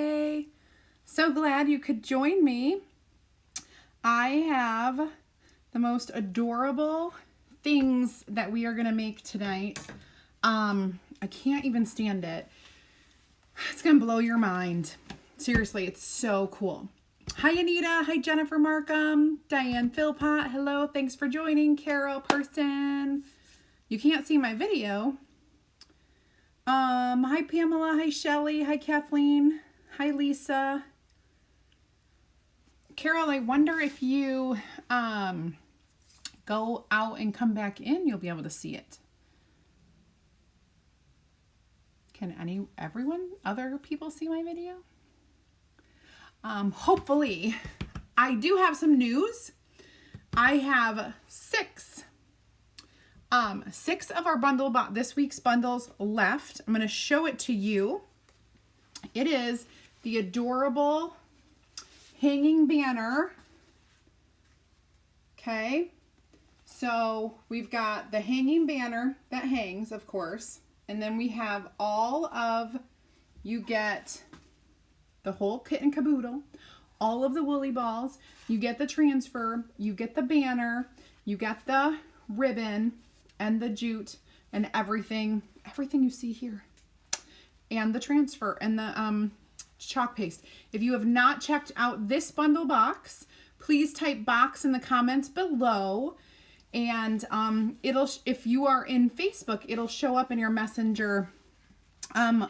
Hey, so glad you could join me. I have the most adorable things that we are going to make tonight. I can't even stand it. It's going to blow your mind. Seriously, it's so cool. Hi, Anita. Hi, Jennifer Markham. Diane Philpott. Hello. Thanks for joining. Carol Person. You can't see my video. Hi, Pamela. Hi, Shelly. Hi, Kathleen. Hi, Lisa. Carol, I wonder if you go out and come back in, you'll be able to see it. Can other people see my video? Hopefully. I do have some news. I have six of our this week's bundles left. I'm going to show it to you. It is the adorable hanging banner. Okay. So we've got the hanging banner that hangs, of course. And then we have you get the whole kit and caboodle, all of the woolly balls, you get the transfer, you get the banner, you get the ribbon and the jute and everything you see here. And the transfer and the chalk paste. If you have not checked out this bundle box, please type box in the comments below. And if you are in Facebook, it'll show up in your messenger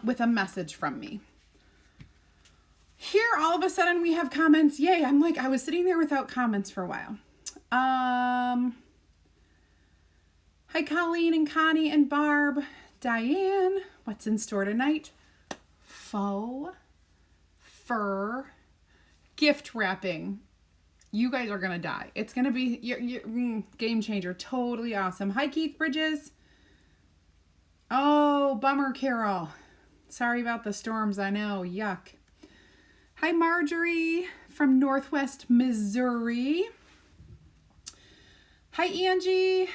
with a message from me. Here, all of a sudden, we have comments. Yay, I was sitting there without comments for a while. Hi, Colleen and Connie and Barb. Diane, what's in store tonight? Faux, fur, gift wrapping. You guys are going to die. It's going to be your game changer. Totally awesome. Hi, Keith Bridges. Oh, bummer, Carol. Sorry about the storms. I know. Yuck. Hi, Marjorie from Northwest Missouri. Hi, Angie.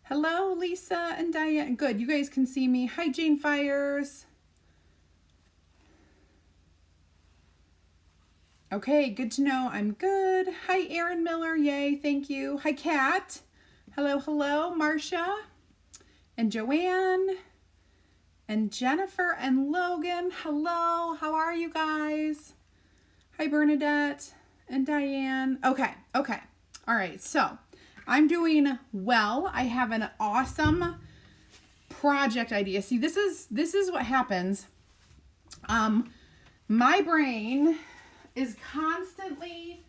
Hello, Lisa and Diane. Good. You guys can see me. Hi, Jane Fires. Okay, good to know. I'm good. Hi, Erin Miller. Yay, thank you. Hi, Kat. Hello, hello. Marcia and Joanne and Jennifer and Logan. Hello, how are you guys? Hi, Bernadette and Diane. Okay. All right, so I'm doing well. I have an awesome project idea. See, this is what happens. My brain is constantly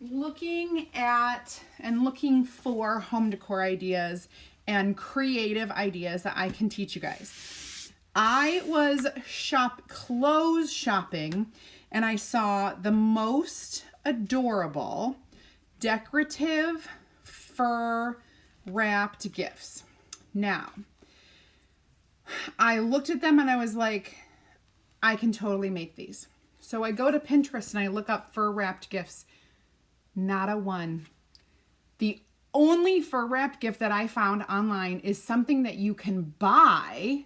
looking at and looking for home decor ideas and creative ideas that I can teach you guys. I was clothes shopping and I saw the most adorable decorative fur wrapped gifts. Now, I looked at them and I was like, I can totally make these. So I go to Pinterest and I look up fur wrapped gifts. Not a one. The only fur wrapped gift that I found online is something that you can buy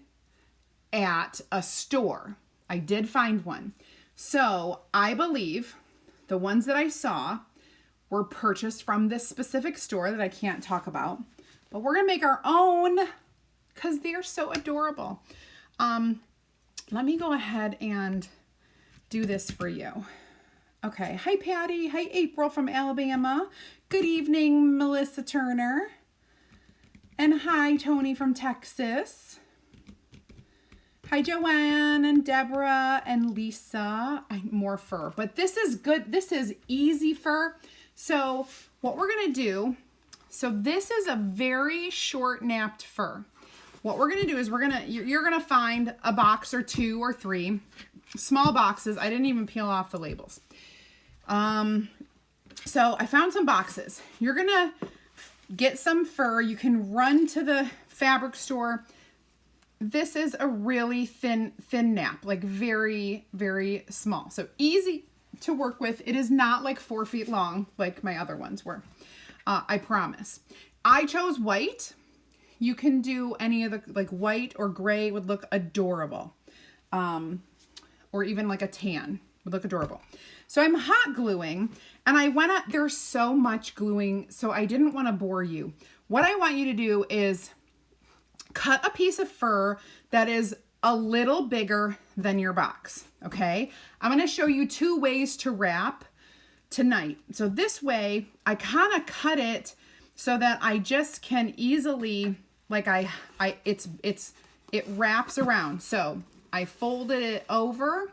at a store. I did find one. So I believe the ones that I saw were purchased from this specific store that I can't talk about. But we're going to make our own because they're so adorable. Let me go ahead and do this for you. Okay. Hi, Patty. Hi, April from Alabama. Good evening, Melissa Turner. And hi, Tony from Texas. Hi, Joanne and Deborah and Lisa. More fur, but this is good. This is easy fur. So what we're going to do, so this is a very short napped fur. What we're going to do is you're going to find a box or two or three small boxes. I didn't even peel off the labels. So I found some boxes. You're going to get some fur. You can run to the fabric store. This is a really thin nap, like very, very small. So easy to work with. It is not like 4 feet long like my other ones were. I promise. I chose white. You can do any of the, like white or gray would look adorable. or even like a tan. Would look adorable. So I'm hot gluing, and I went up, there's so much gluing, so I didn't want to bore you. What I want you to do is cut a piece of fur that is a little bigger than your box, okay? I'm going to show you 2 ways to wrap tonight. So this way, I kind of cut it so that I just can easily, like it wraps around. So I folded it over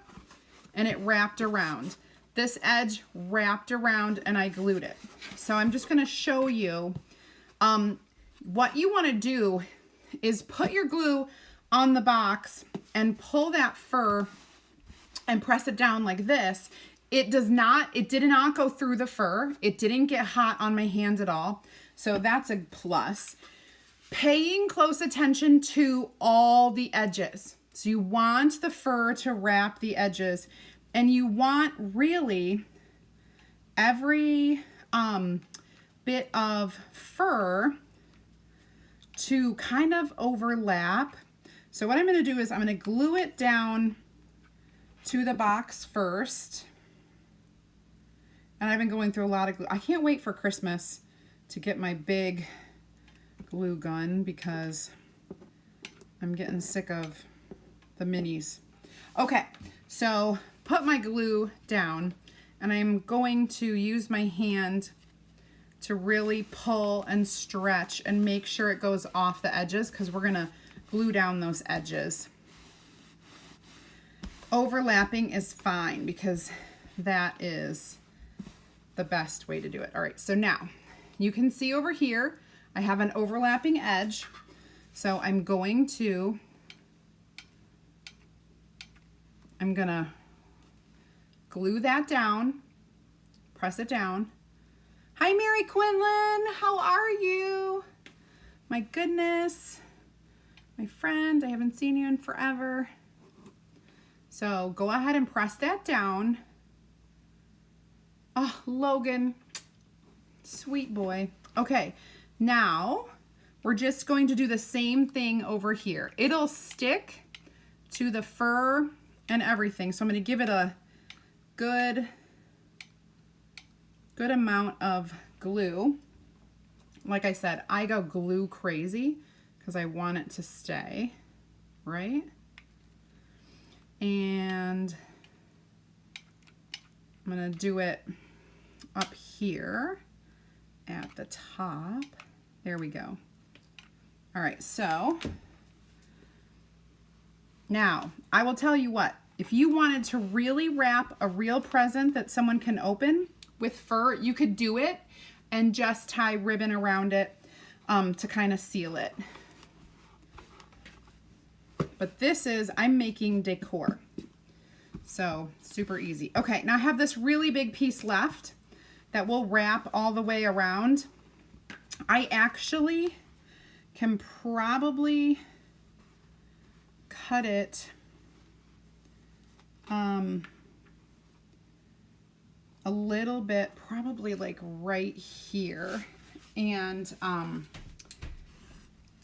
and it wrapped around. This edge wrapped around and I glued it. So I'm just going to show you what you want to do is put your glue on the box and pull that fur and press it down like this. It did not go through the fur. It didn't get hot on my hands at all. So that's a plus. Paying close attention to all the edges. So you want the fur to wrap the edges, and you want really every bit of fur to kind of overlap. So what I'm going to do is I'm going to glue it down to the box first. And I've been going through a lot of glue. I can't wait for Christmas to get my big glue gun because I'm getting sick of the minis. Okay, so put my glue down, and I'm going to use my hand to really pull and stretch and make sure it goes off the edges, because we're gonna glue down those edges. Overlapping is fine because that is the best way to do it. All right, so now you can see over here I have an overlapping edge, so I'm gonna glue that down, press it down. Hi, Mary Quinlan, how are you? My goodness, my friend, I haven't seen you in forever. So go ahead and press that down. Oh, Logan, sweet boy. Okay, now we're just going to do the same thing over here. It'll stick to the fur and everything. So I'm going to give it a good amount of glue. Like I said, I go glue crazy because I want it to stay, right? And I'm going to do it up here at the top. There we go. All right, so now I will tell you what, if you wanted to really wrap a real present that someone can open with fur, you could do it and just tie ribbon around it to kind of seal it. But this is, I'm making decor. So super easy. Okay, now I have this really big piece left that will wrap all the way around. I actually can probably cut it a little bit, probably like right here. And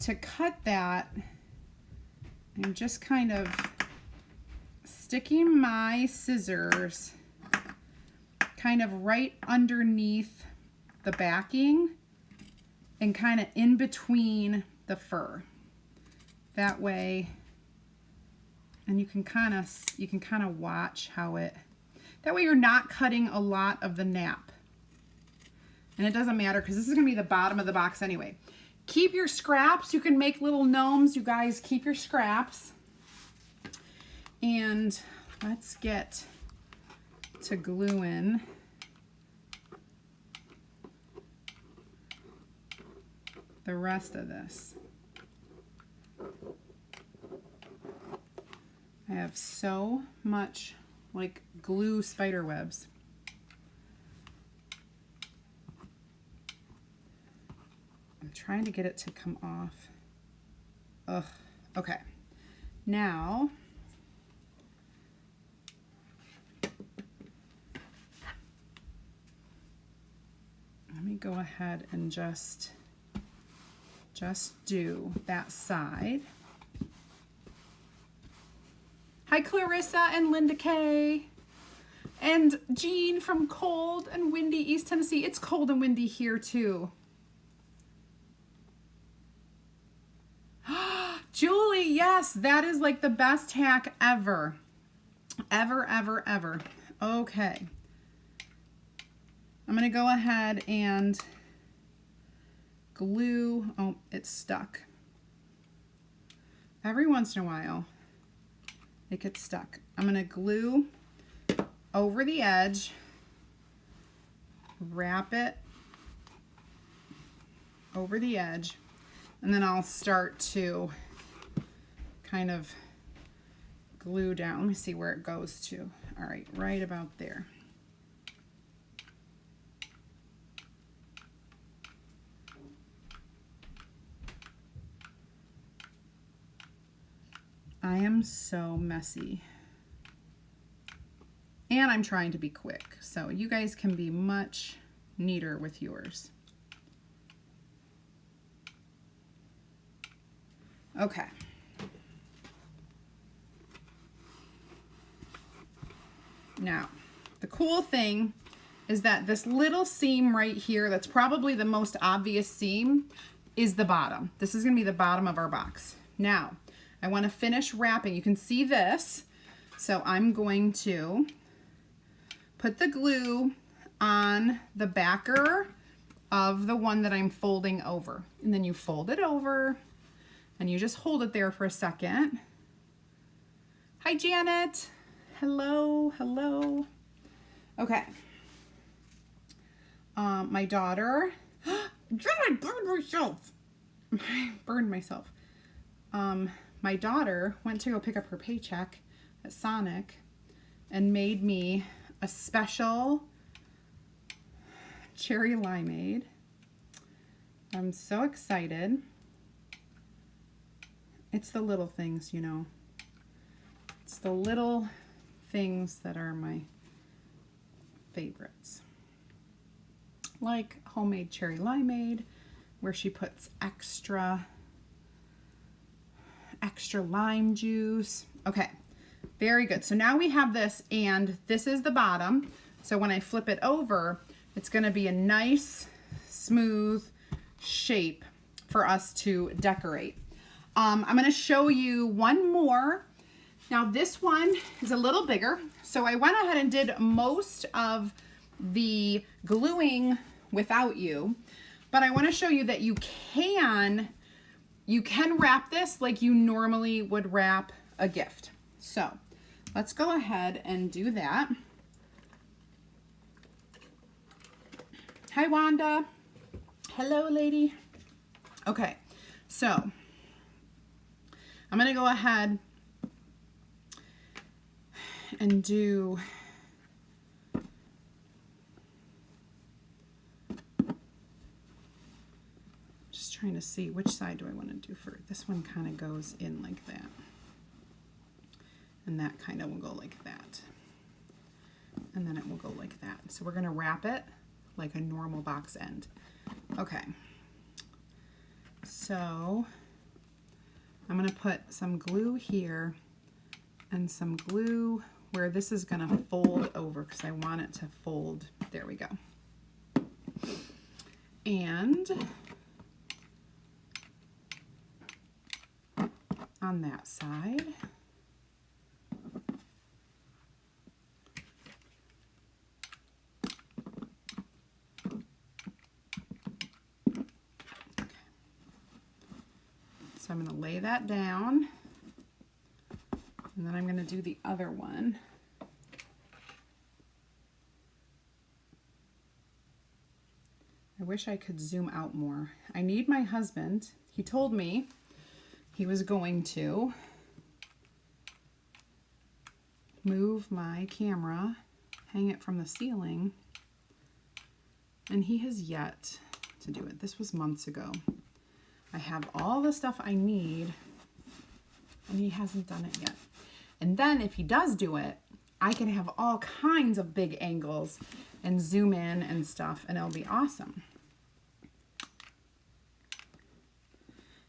to cut that, I'm just kind of sticking my scissors kind of right underneath the backing and kind of in between the fur. That way, and you can kind of watch how it, that way you're not cutting a lot of the nap. And it doesn't matter because this is going to be the bottom of the box anyway. Keep your scraps. You can make little gnomes, you guys. Keep your scraps. And let's get to gluing the rest of this. I have so much like glue spider webs. I'm trying to get it to come off. Ugh. Okay. Now, let me go ahead and just do that side. Hi, Clarissa and Linda Kay. And Jean from cold and windy East Tennessee. It's cold and windy here too. Julie, yes, that is like the best hack ever. Ever, ever, ever. Okay. I'm going to go ahead and glue. Oh, it's stuck. Every once in a while, it gets stuck. I'm going to glue over the edge, wrap it over the edge, and then I'll start to kind of glue down. Let me see where it goes to. All right, right about there. I am so messy. And I'm trying to be quick, so you guys can be much neater with yours. Okay. Now, the cool thing is that this little seam right here, that's probably the most obvious seam, is the bottom. This is going to be the bottom of our box. Now, I want to finish wrapping. You can see this. So I'm going to put the glue on the backer of the one that I'm folding over. And then you fold it over and you just hold it there for a second. Hi, Janet. Hello, hello. Okay. My daughter, I burned myself. I burned myself. My daughter went to go pick up her paycheck at Sonic and made me a special cherry limeade. I'm so excited. It's the little things, you know. It's the little things that are my favorites. Like homemade cherry limeade, where she puts extra lime juice. Okay, very good. So now we have this, and this is the bottom. So when I flip it over, it's going to be a nice, smooth shape for us to decorate. I'm going to show you one more. Now this one is a little bigger. So I went ahead and did most of the gluing without you, but I want to show you that you can wrap this like you normally would wrap a gift. So let's go ahead and do that. Hi, Wanda. Hello, lady. Okay, so I'm going to go ahead and do trying to see which side do I want to do first. This one kind of goes in like that, and that kind of will go like that, and then it will go like that. So we're going to wrap it like a normal box end. Okay, so I'm going to put some glue here and some glue where this is going to fold over because I want it to fold. There we go. And on that side. Okay. So I'm going to lay that down, and then I'm going to do the other one. I wish I could zoom out more. I need my husband. He told me he was going to move my camera, hang it from the ceiling, and he has yet to do it. This was months ago. I have all the stuff I need, and he hasn't done it yet. And then if he does do it, I can have all kinds of big angles and zoom in and stuff, and it'll be awesome.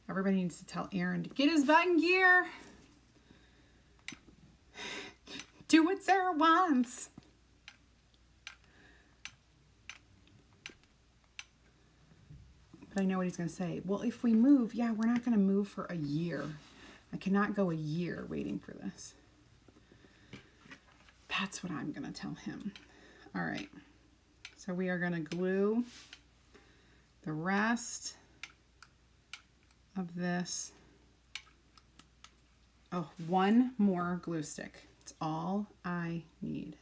Everybody needs to tell Aaron to get his butt in gear. Do what Sarah wants. But I know what he's going to say. Well, if we move, yeah, we're not going to move for a year. I cannot go a year waiting for this. That's what I'm going to tell him. All right. So we are going to glue the rest of this. Oh, one more glue stick. It's all I need.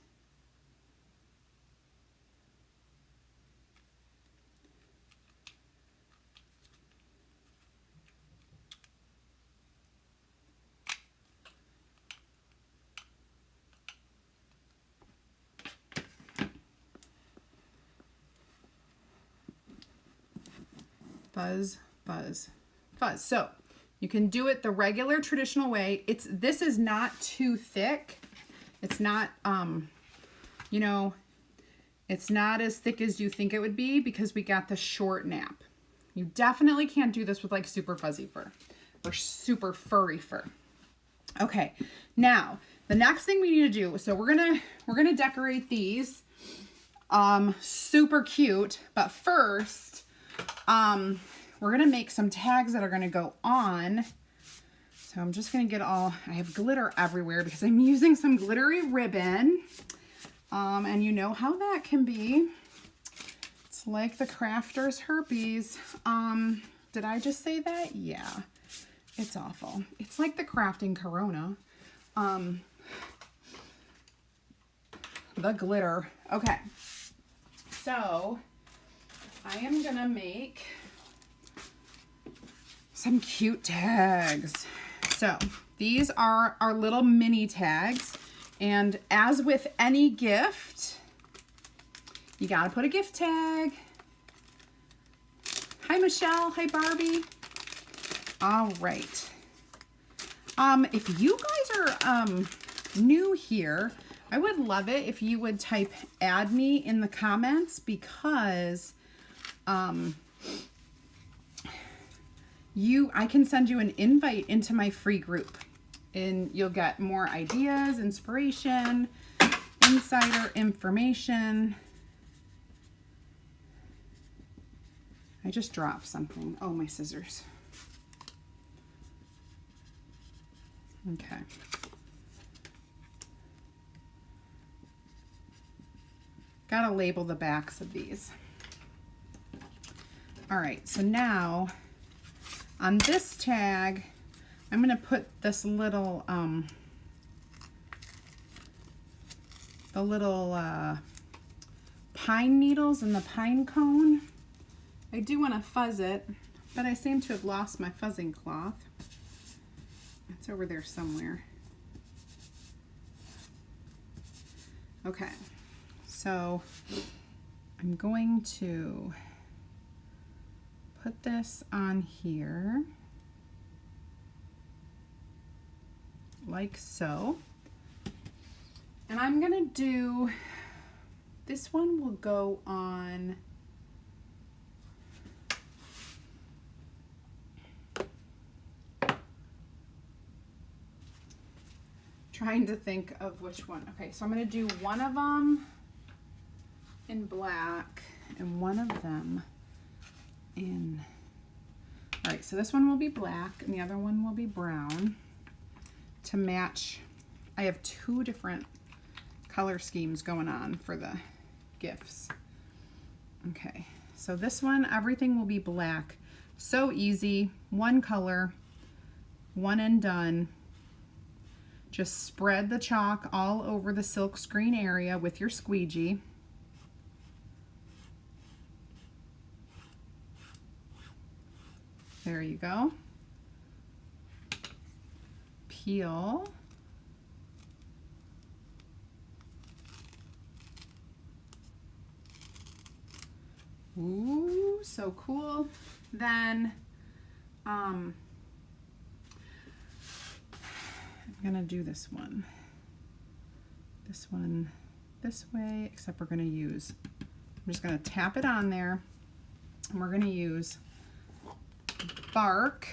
Fuzz, fuzz, fuzz. So you can do it the regular traditional way. This is not too thick. It's not, you know, it's not as thick as you think it would be because we got the short nap. You definitely can't do this with like super fuzzy fur or super furry fur. Okay, now the next thing we need to do, so we're gonna decorate these super cute, but first we're gonna make some tags that are gonna go on. So I'm just gonna get I have glitter everywhere because I'm using some glittery ribbon. And you know how that can be. It's like the crafter's herpes. Did I just say that? Yeah, it's awful. It's like the crafting corona. The glitter. Okay, so I am gonna make some cute tags. So these are our little mini tags. And as with any gift, you gotta put a gift tag. Hi, Michelle. Hi, Barbie. All right. If you guys are new here, I would love it if you would type add me in the comments because I can send you an invite into my free group and you'll get more ideas, inspiration, insider information. I just dropped something. Oh, my scissors. Okay. Gotta label the backs of these. All right, so now on this tag, I'm gonna put this little, the little pine needles in the pine cone. I do want to fuzz it, but I seem to have lost my fuzzing cloth. It's over there somewhere. Okay, so I'm going to put this on here. Like so. And I'm gonna do, this one will go on trying to think of which one. Okay, so I'm gonna do one of them in black and one of them in, all right, so this one will be black and the other one will be brown. To match, I have two different color schemes going on for the gifts. Okay, so this one, everything will be black. So easy, one color, one and done. Just spread the chalk all over the silk screen area with your squeegee. There you go. Peel. Ooh, so cool. Then I'm gonna do this one this way, except we're gonna use, I'm just gonna tap it on there and we're gonna use bark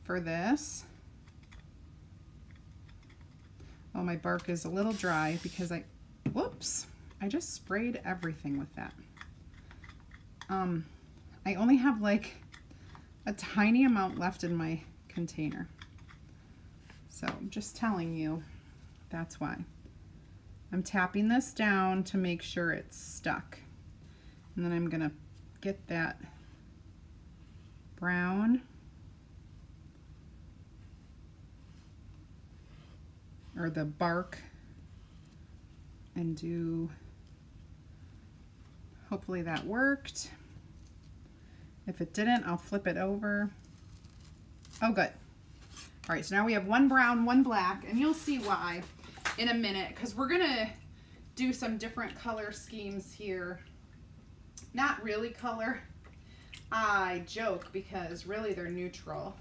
for this. Oh, my bark is a little dry because whoops, I just sprayed everything with that. I only have like a tiny amount left in my container. So I'm just telling you, that's why. I'm tapping this down to make sure it's stuck. And then I'm gonna get that brown or the bark and do, hopefully that worked. If it didn't, I'll flip it over. Oh, good. All right, so now we have one brown, one black, and you'll see why in a minute, because we're gonna do some different color schemes here. Not really color. I joke because really they're neutral,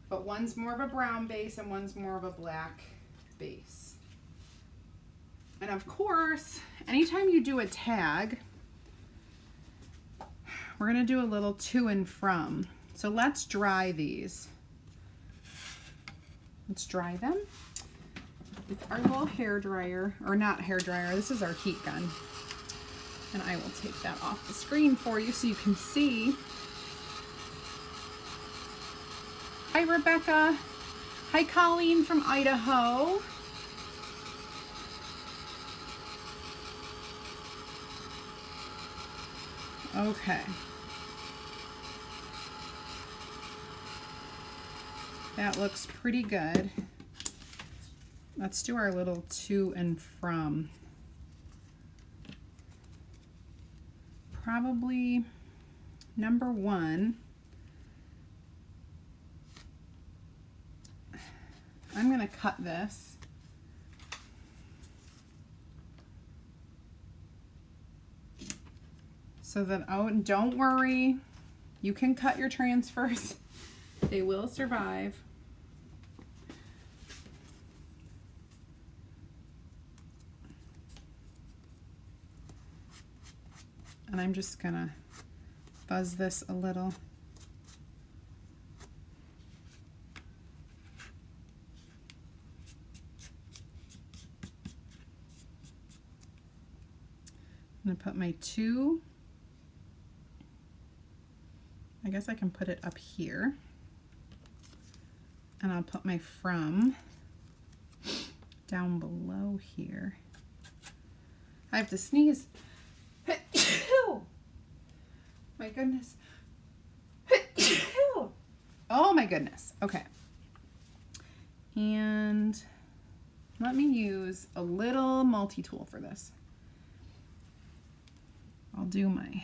but one's more of a brown base and one's more of a black base. And of course, anytime you do a tag, we're gonna do a little to and from. So let's dry these. Let's dry them with our little hair dryer, or not hair dryer, this is our heat gun. And I will take that off the screen for you so you can see. Hi, Rebecca. Hi, Colleen from Idaho. Okay. That looks pretty good. Let's do our little to and from. Probably number one. I'm going to cut this. So that, oh, don't worry, you can cut your transfers. They will survive. And I'm just gonna fuzz this a little. I'm gonna put my two. I guess I can put it up here. And I'll put my from down below here. I have to sneeze. My goodness. Oh my goodness. Okay. And let me use a little multi-tool for this. I'll do my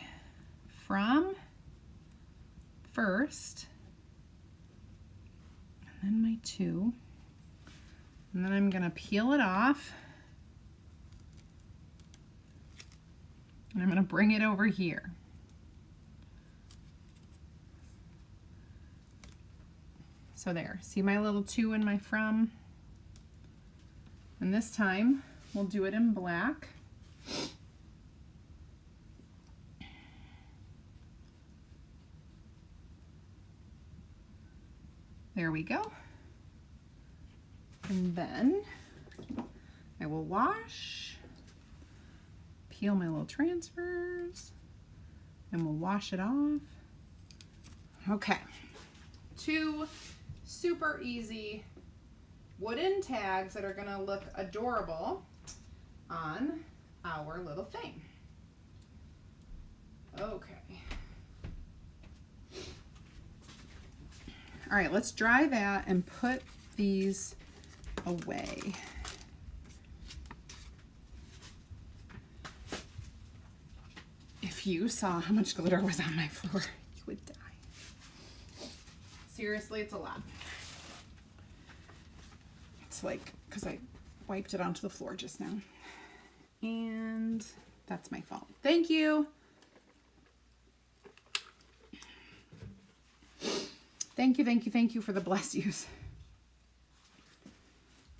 from first, and then my two, and then I'm gonna peel it off, and I'm gonna bring it over here. So there, see my little two and my from? And this time we'll do it in black. There we go. And then I will wash, peel my little transfers, and we'll wash it off. Okay, two super easy wooden tags that are gonna look adorable on our little thing. Okay. All right, let's dry that and put these away. If you saw how much glitter was on my floor, you would die. Seriously, it's a lot. It's like, because I wiped it onto the floor just now. And that's my fault. Thank you. Thank you, thank you, thank you for the bless yous.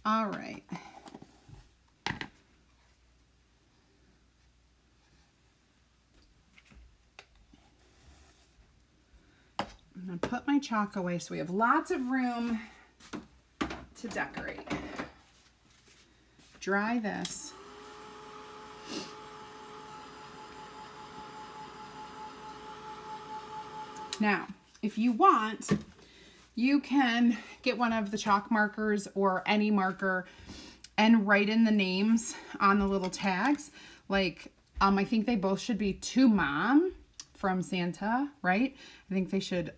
All right. I'm gonna put my chalk away so we have lots of room to decorate. dry this. Now, if you want, you can get one of the chalk markers or any marker and write in the names on the little tags. Like, I think they both should be to Mom from Santa, right? I think they should,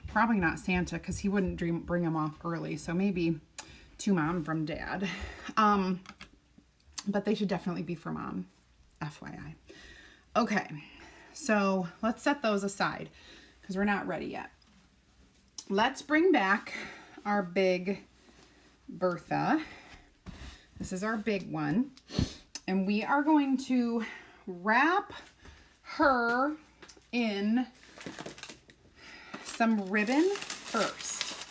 probably not Santa because he wouldn't bring them off early. So maybe to Mom from Dad. But they should definitely be for Mom, FYI. Okay, so let's set those aside because we're not ready yet. Let's bring back our big Bertha. This is our big one. And we are going to wrap her in some ribbon first.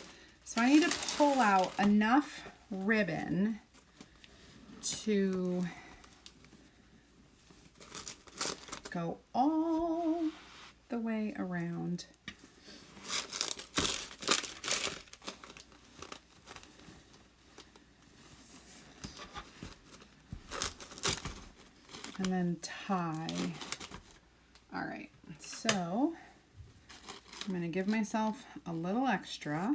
So I need to pull out enough ribbon to go all the way around. And then tie. All right, so I'm going to give myself a little extra.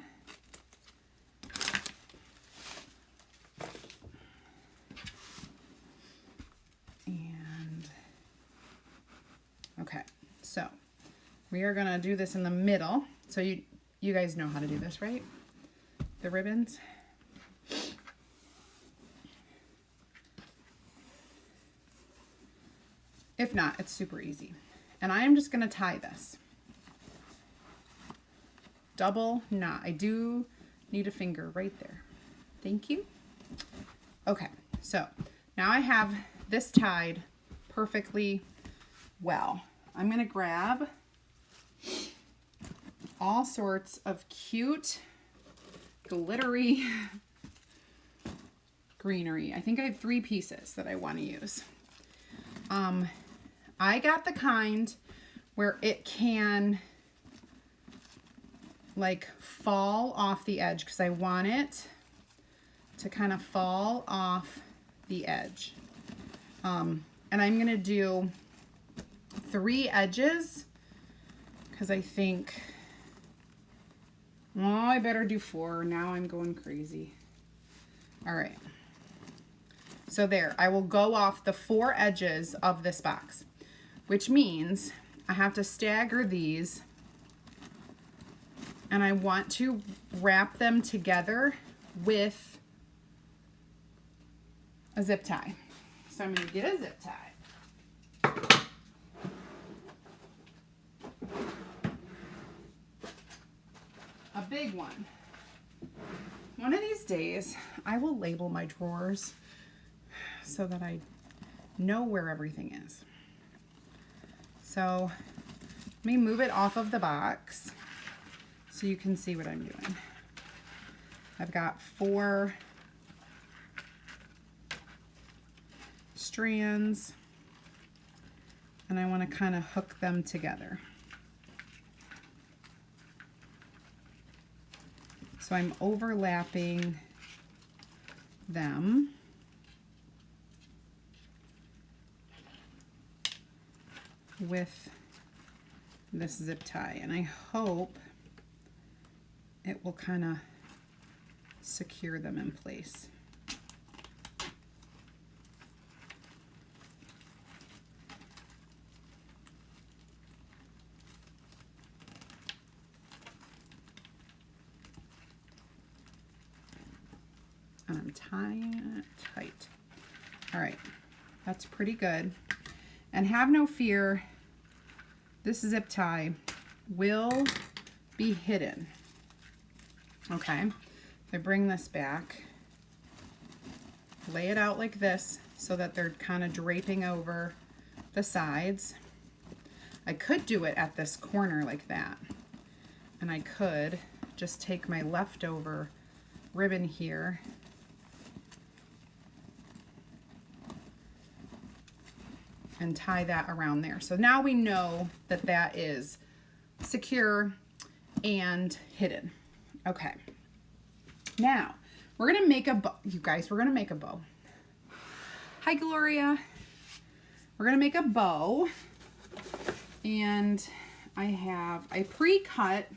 And okay, so we are going to do this in the middle. So you guys know how to do this, right? The ribbons. If not, it's super easy. And I am just going to tie this. Double knot. I do need a finger right there. Thank you. Okay, so now I have this tied perfectly well. I'm going to grab all sorts of cute, glittery greenery. I think I have 3 pieces that I want to use. I got the kind where it can like fall off the edge because I want it to kind of fall off the edge. And I'm going to do 3 edges because I think, oh, I better do 4. Now I'm going crazy. All right. So there, I will go off the 4 edges of this box, which means I have to stagger these and I want to wrap them together with a zip tie. So I'm going to get a zip tie. A big one. One of these days, I will label my drawers so that I know where everything is. So let me move it off of the box so you can see what I'm doing. I've got 4 strands and I want to kind of hook them together. So I'm overlapping them. With this zip tie, and I hope it will kind of secure them in place. And I'm tying it tight. All right, that's pretty good. And have no fear, this zip tie will be hidden. Okay, if I bring this back, lay it out like this so that they're kind of draping over the sides. I could do it at this corner like that. And I could just take my leftover ribbon here and tie that around there. So now we know that that is secure and hidden. Okay. Now, We're gonna make a bow. You guys, we're gonna make a bow. Hi, Gloria. We're gonna make a bow. And I pre-cut,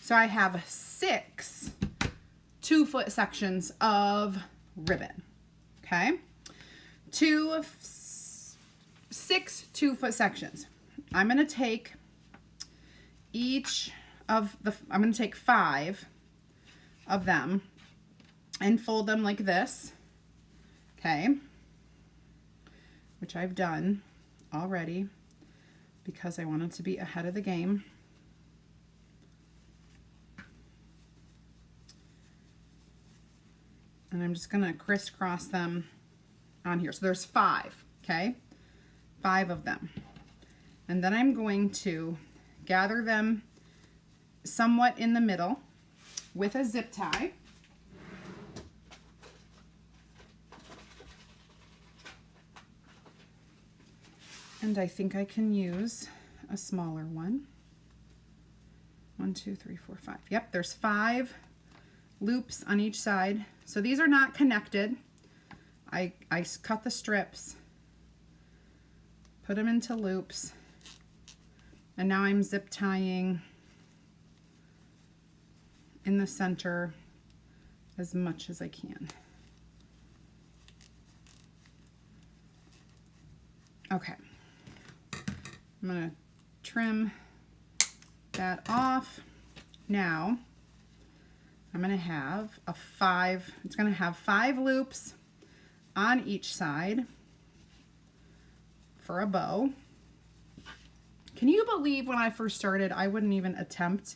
so I have 6 2-foot sections of ribbon. Okay, 6 2-foot sections. I'm gonna take I'm gonna take 5 of them and fold them like this. Okay, which I've done already because I wanted to be ahead of the game. And I'm just gonna crisscross them on here. So there's 5, okay? 5 of them. And then I'm going to gather them somewhat in the middle with a zip tie. And I think I can use a smaller one. 1, 2, 3, 4, 5. Yep, there's 5 loops on each side. So these are not connected. I cut the strips, put them into loops, and now I'm zip tying in the center as much as I can. Okay. I'm going to trim that off. Now, I'm going to have it's going to have 5 loops on each side for a bow. Can you believe when I first started, I wouldn't even attempt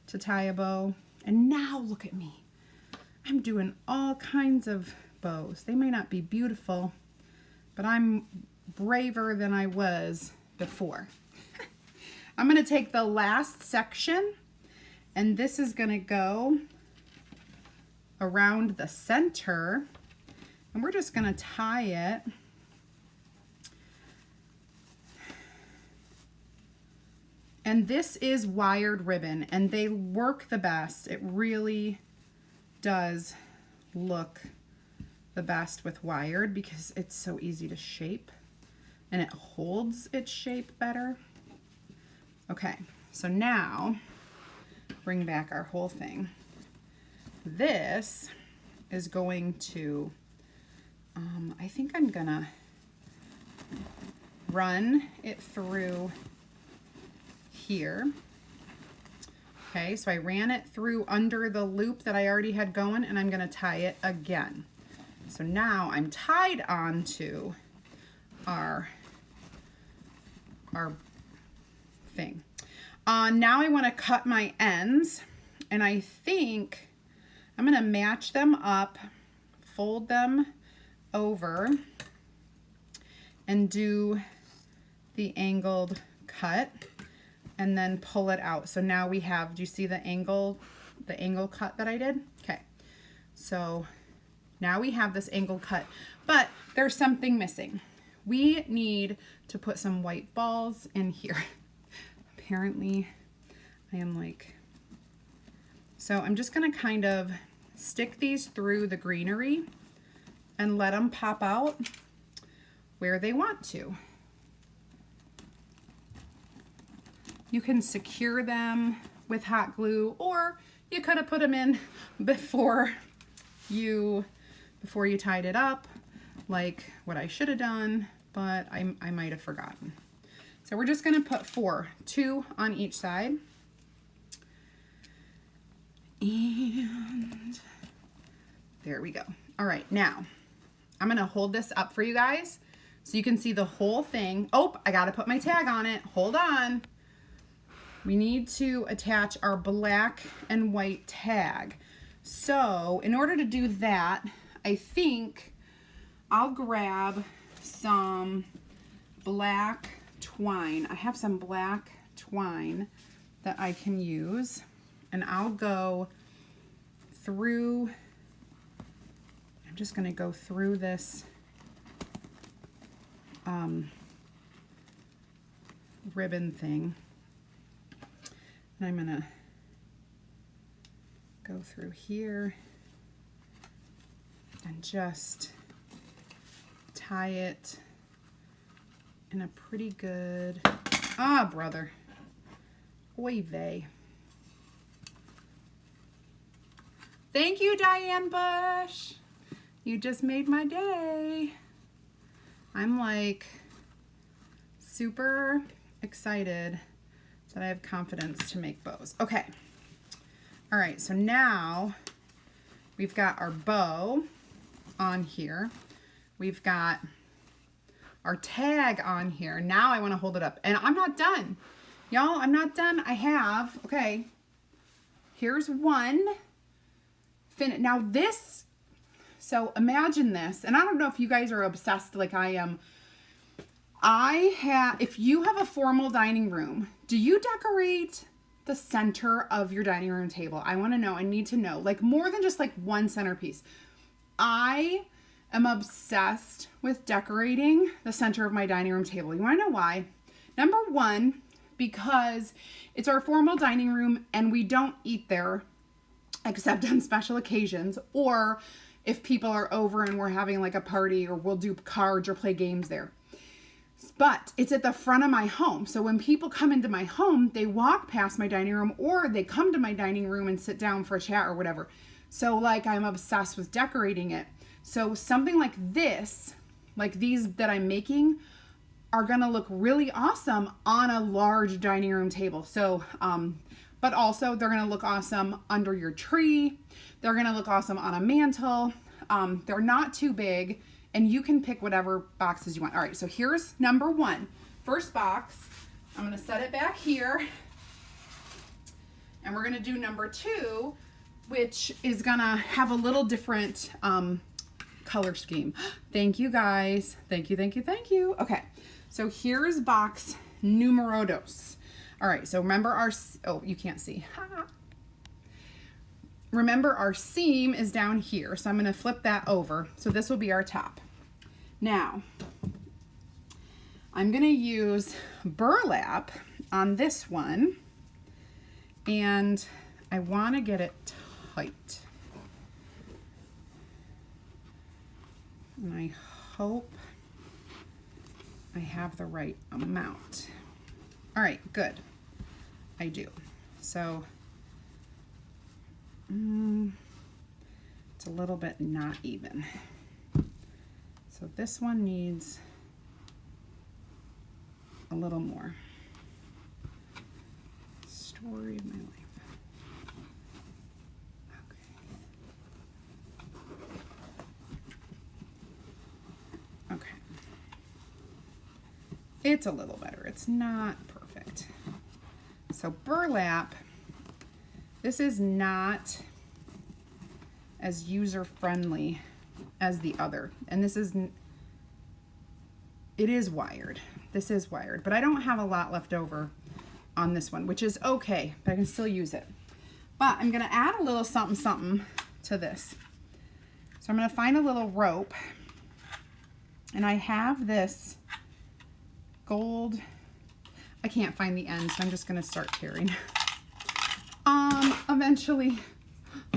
to tie a bow? And now look at me. I'm doing all kinds of bows. They may not be beautiful, but I'm braver than I was before. I'm going to take the last section, and this is going to go around the center, and we're just going to tie it and this is wired ribbon, and they work the best. It really does look the best with wired because it's so easy to shape and it holds its shape better. Okay, so now bring back our whole thing. This is going to, I think I'm gonna run it through here. Okay, so I ran it through under the loop that I already had going, and I'm gonna tie it again. So now I'm tied onto our thing. Now I want to cut my ends, and I think I'm going to match them up, fold them over, and do the angled cut, and then pull it out. So now we have, do you see the angle cut that I did? Okay, so now we have this angle cut, but there's something missing. We need to put some white balls in here. Apparently, I am like, so I'm just gonna kind of stick these through the greenery and let them pop out where they want to. You can secure them with hot glue, or you could have put them in before you tied it up, like what I should have done, but I might have forgotten. So we're just gonna put 4, 2 on each side. And there we go. All right, now I'm gonna hold this up for you guys so you can see the whole thing. Oh, I gotta put my tag on it. Hold on. We need to attach our black and white tag. So in order to do that, I think I'll grab some black twine. I have some black twine that I can use, and I'll go through, I'm just going to go through this ribbon thing, and I'm going to go through here and just tie it in a pretty good, brother, oy vey. Thank you, Diane Bush. You just made my day. I'm like super excited that I have confidence to make bows. Okay. All right, so now we've got our bow on here. We've got our tag on here. Now I want to hold it up. And I'm not done. Y'all, I'm not done. I have, okay, here's one. Now this, so imagine this. And I don't know if you guys are obsessed like I am. If you have a formal dining room, do you decorate the center of your dining room table? I want to know. I need to know. Like more than just like one centerpiece. I am obsessed with decorating the center of my dining room table. You want to know why? Number one, because it's our formal dining room and we don't eat there except on special occasions, or if people are over and we're having like a party, or we'll do cards or play games there. But it's at the front of my home. So when people come into my home, they walk past my dining room, or they come to my dining room and sit down for a chat or whatever. So like I'm obsessed with decorating it. So something like this, like these that I'm making, are gonna look really awesome on a large dining room table. So, but also they're gonna look awesome under your tree. They're gonna look awesome on a mantle. They're not too big, and you can pick whatever boxes you want. All right, so here's number one. First box, I'm gonna set it back here. And we're gonna do number two, which is gonna have a little different color scheme. Thank you guys. Thank you, thank you, thank you. Okay, so here's box numero dos. All right, so remember our, oh, you can't see. Remember our seam is down here, so I'm gonna flip that over. So this will be our top. Now, I'm gonna use burlap on this one, and I wanna get it tight. And I hope I have the right amount. All right, good. I do. So it's a little bit not even. So this one needs a little more. Story of my life. Okay. Okay. It's a little better. It's not perfect. So burlap, this is not as user-friendly as the other. And this is, it is wired. This is wired, but I don't have a lot left over on this one, which is okay, but I can still use it. But I'm gonna add a little something something to this. So I'm gonna find a little rope, and I have this gold, I can't find the end, so I'm just gonna start tearing. Eventually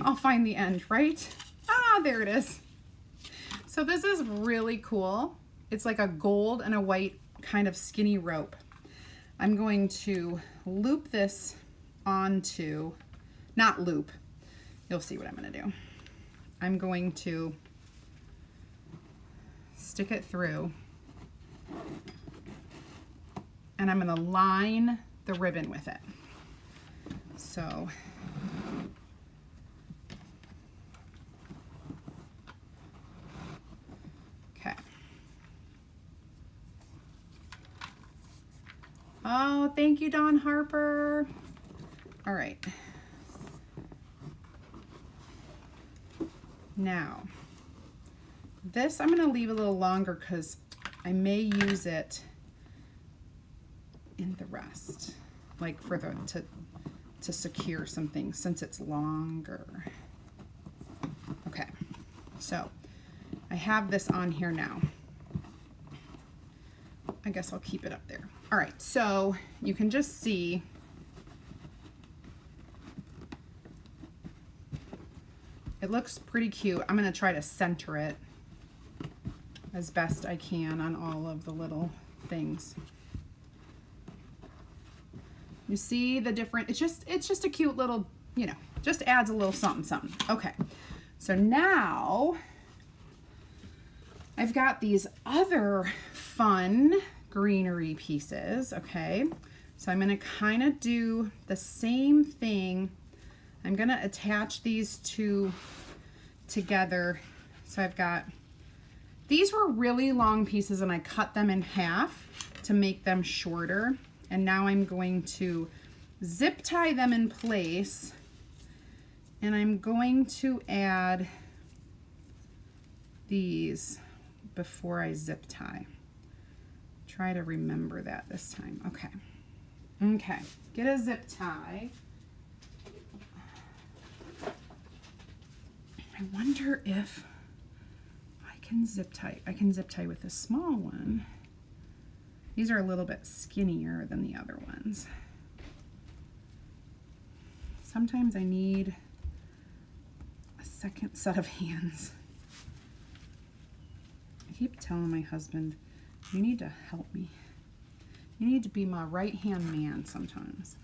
I'll find the end, right? There it is. So this is really cool. It's like a gold and a white kind of skinny rope. I'm going to loop this onto, not loop, you'll see what I'm gonna do. I'm going to stick it through, and I'm gonna line the ribbon with it. So okay. Oh, thank you, Dawn Harper. All right. Now, this I'm gonna leave a little longer because I may use it in the rest, like for the to secure something since it's longer. Okay, so I have this on here now. I guess I'll keep it up there. All right, so you can just see It looks pretty cute. I'm going to try to center it as best I can on all of the little things. You see the different, it's just a cute little, you know, just adds a little something, something. Okay. So now I've got these other fun greenery pieces. Okay. So I'm going to kind of do the same thing. I'm going to attach these two together. So I've got, these were really long pieces and I cut them in half to make them shorter. And now I'm going to zip tie them in place. And I'm going to add these before I zip tie. Try to remember that this time. Okay. Okay. Get a zip tie. I wonder if I can zip tie. I can zip tie with a small one. These are a little bit skinnier than the other ones. Sometimes I need a second set of hands. I keep telling my husband, you need to help me. You need to be my right-hand man sometimes.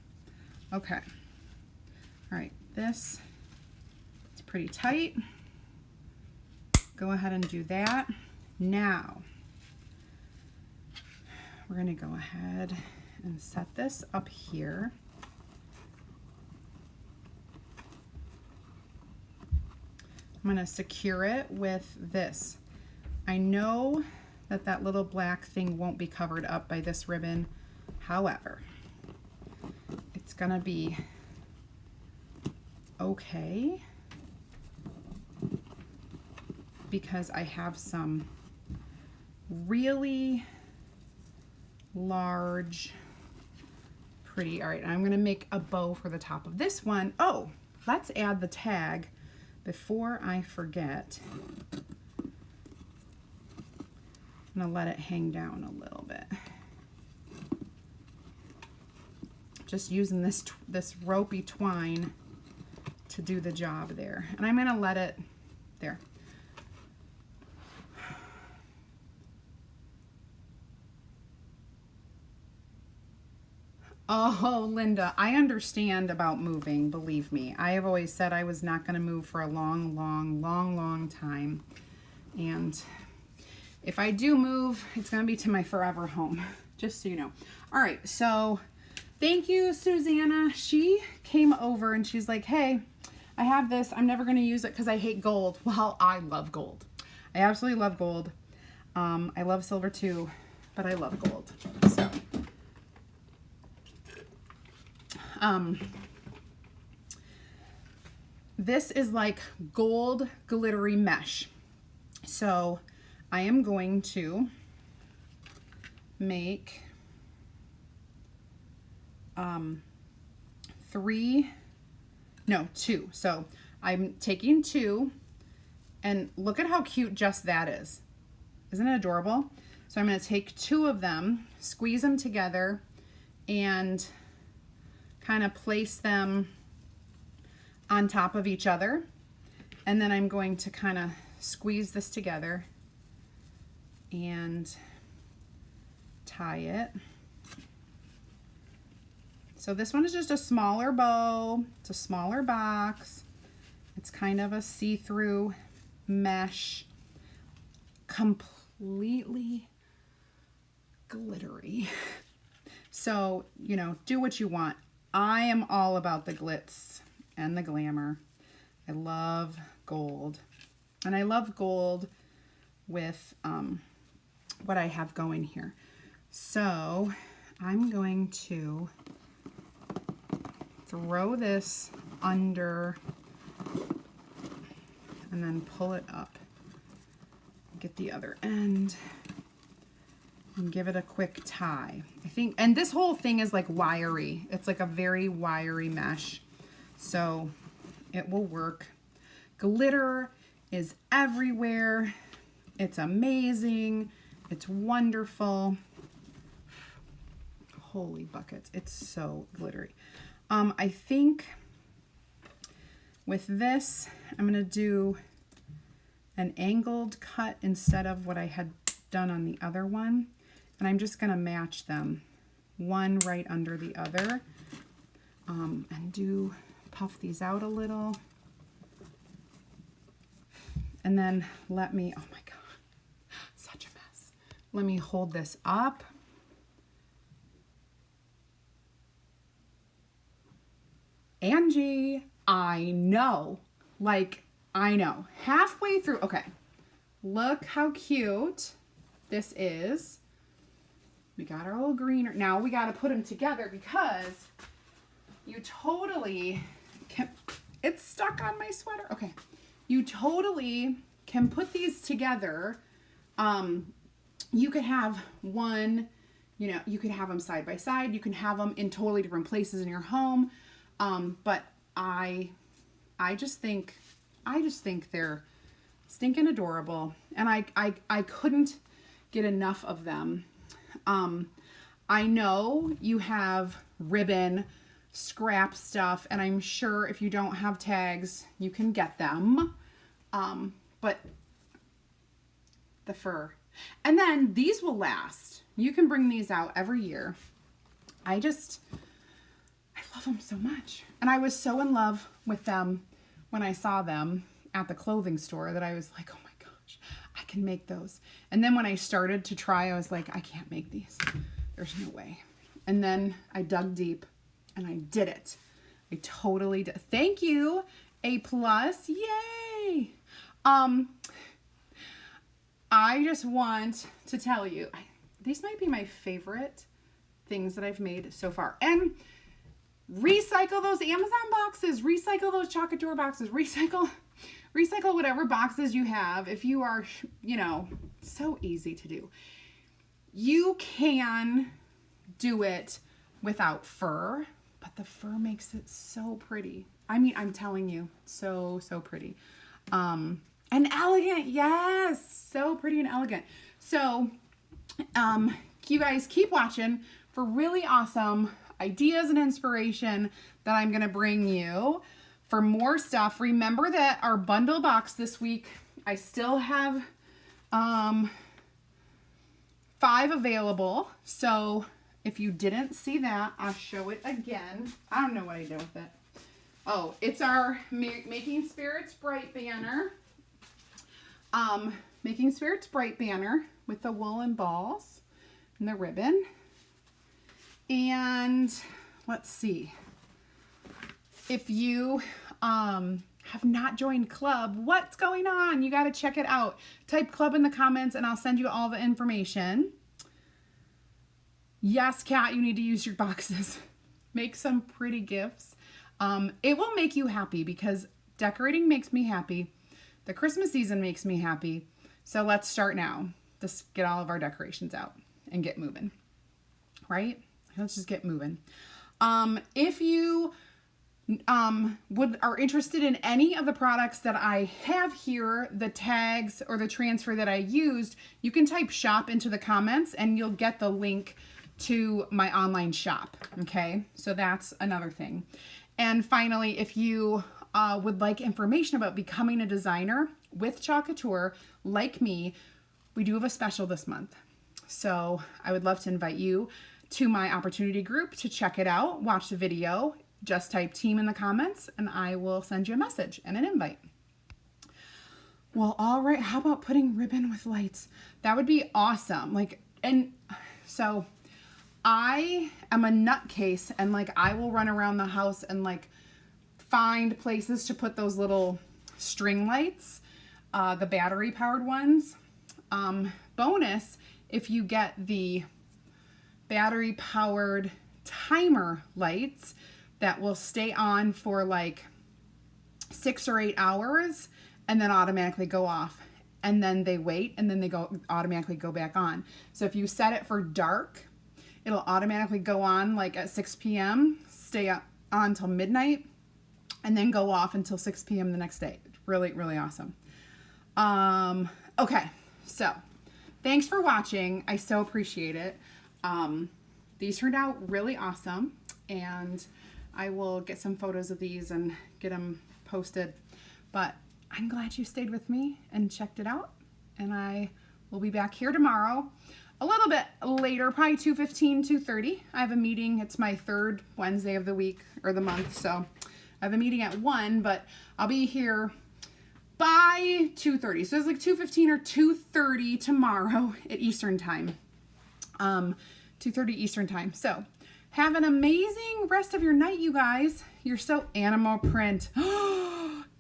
Okay. All right, this is pretty tight. Go ahead and do that. Now, we're gonna go ahead and set this up here. I'm gonna secure it with this. I know that that little black thing won't be covered up by this ribbon. However, it's gonna be okay because I have some really large, pretty, all right, I'm gonna make a bow for the top of this one. Oh, let's add the tag before I forget. I'm gonna let it hang down a little bit. Just using this ropey twine to do the job there. And I'm gonna let it, there. Oh, Linda, I understand about moving, believe me. I have always said I was not gonna move for a long, long, long, long time. And if I do move, it's gonna be to my forever home, just so you know. All right, so thank you, Susanna. She came over and she's like, hey, I have this. I'm never gonna use it because I hate gold. Well, I love gold. I absolutely love gold. I love silver too, but I love gold. So, this is like gold glittery mesh. So I am going to make two. So I'm taking two, and look at how cute just that is. Isn't it adorable? So I'm going to take two of them, squeeze them together, and kind of place them on top of each other. And then I'm going to kind of squeeze this together and tie it. So this one is just a smaller bow. It's a smaller box. It's kind of a see-through mesh, completely glittery. So, you know, do what you want. I am all about the glitz and the glamour. I love gold. And I love gold with what I have going here. So I'm going to throw this under and then pull it up. Get the other end and give it a quick tie. I think, and this whole thing is like wiry. It's like a very wiry mesh. So it will work. Glitter is everywhere. It's amazing. It's wonderful. Holy buckets. It's so glittery. I think With this, I'm going to do an angled cut instead of what I had done on the other one. And I'm just going to match them, one right under the other, and puff these out a little. And then let me, oh my God, such a mess. Let me hold this up. Angie, I know, I know. Halfway through, okay, look how cute this is. We got our little greener. Now we got to put them together because you totally can, it's stuck on my sweater. Okay. You totally can put these together. You could have one, you could have them side by side. You can have them in totally different places in your home. But I just think they're stinking adorable. And I couldn't get enough of them. I know you have ribbon, scrap stuff, and I'm sure if you don't have tags, you can get them. But the fur. And then these will last. You can bring these out every year. I love them so much. And I was so in love with them when I saw them at the clothing store that I was like, oh my gosh, I can make those. And then when I started to try, I was like, I can't make these. There's no way. And then I dug deep and I did it. I totally did. Thank you, A+. Yay! I just want to tell you, these might be my favorite things that I've made so far. And recycle those Amazon boxes, recycle those Couture boxes, recycle whatever boxes you have. If you are, so easy to do. You can do it without fur, but the fur makes it so pretty. I mean, I'm telling you, so pretty. And elegant, yes, so pretty and elegant. So, you guys keep watching for really awesome ideas and inspiration that I'm going to bring you for more stuff. Remember that our bundle box this week, I still have 5 available. So if you didn't see that, I'll show it again. I don't know what I did with it. Oh, it's our Making Spirits Bright banner. Making Spirits Bright banner with the woolen balls and the ribbon. And let's see, if you have not joined club, what's going on? You got to check it out. Type club in the comments and I'll send you all the information. Yes, Kat, you need to use your boxes. Make some pretty gifts. It will make you happy because decorating makes me happy. The Christmas season makes me happy. So let's start now. Just get all of our decorations out and get moving, right? Let's just get moving. If you are interested in any of the products that I have here, the tags or the transfer that I used, you can type shop into the comments and you'll get the link to my online shop. Okay, so that's another thing. And finally, if you would like information about becoming a designer with Couture, like me, we do have a special this month. So I would love to invite you to my opportunity group to check it out, watch the video, just type team in the comments and I will send you a message and an invite. Well, all right, how about putting ribbon with lights? That would be awesome. And so I am a nutcase and I will run around the house and find places to put those little string lights, the battery powered ones. Bonus, if you get the battery powered timer lights that will stay on for 6 or 8 hours and then automatically go off, and then they wait and then they automatically go back on. So if you set it for dark, it'll automatically go on at 6 p.m., stay on until midnight, and then go off until 6 p.m. the next day. Really, really awesome. Okay, so thanks for watching. I so appreciate it. These turned out really awesome, and I will get some photos of these and get them posted. But I'm glad you stayed with me and checked it out. And I will be back here tomorrow a little bit later, probably 2:15, 2:30. I have a meeting. It's my third Wednesday of the week or the month. So I have a meeting at 1, but I'll be here by 2:30. So it's like 2:15 or 2:30 tomorrow at Eastern time. 2:30 Eastern time. So have an amazing rest of your night, you guys. You're so animal print.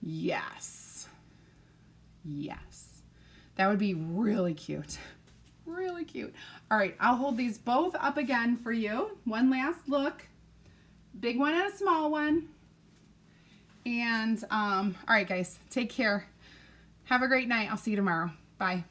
Yes. Yes. That would be really cute. Really cute. All right, I'll hold these both up again for you. One last look. Big one and a small one. And all right, guys, take care. Have a great night. I'll see you tomorrow. Bye.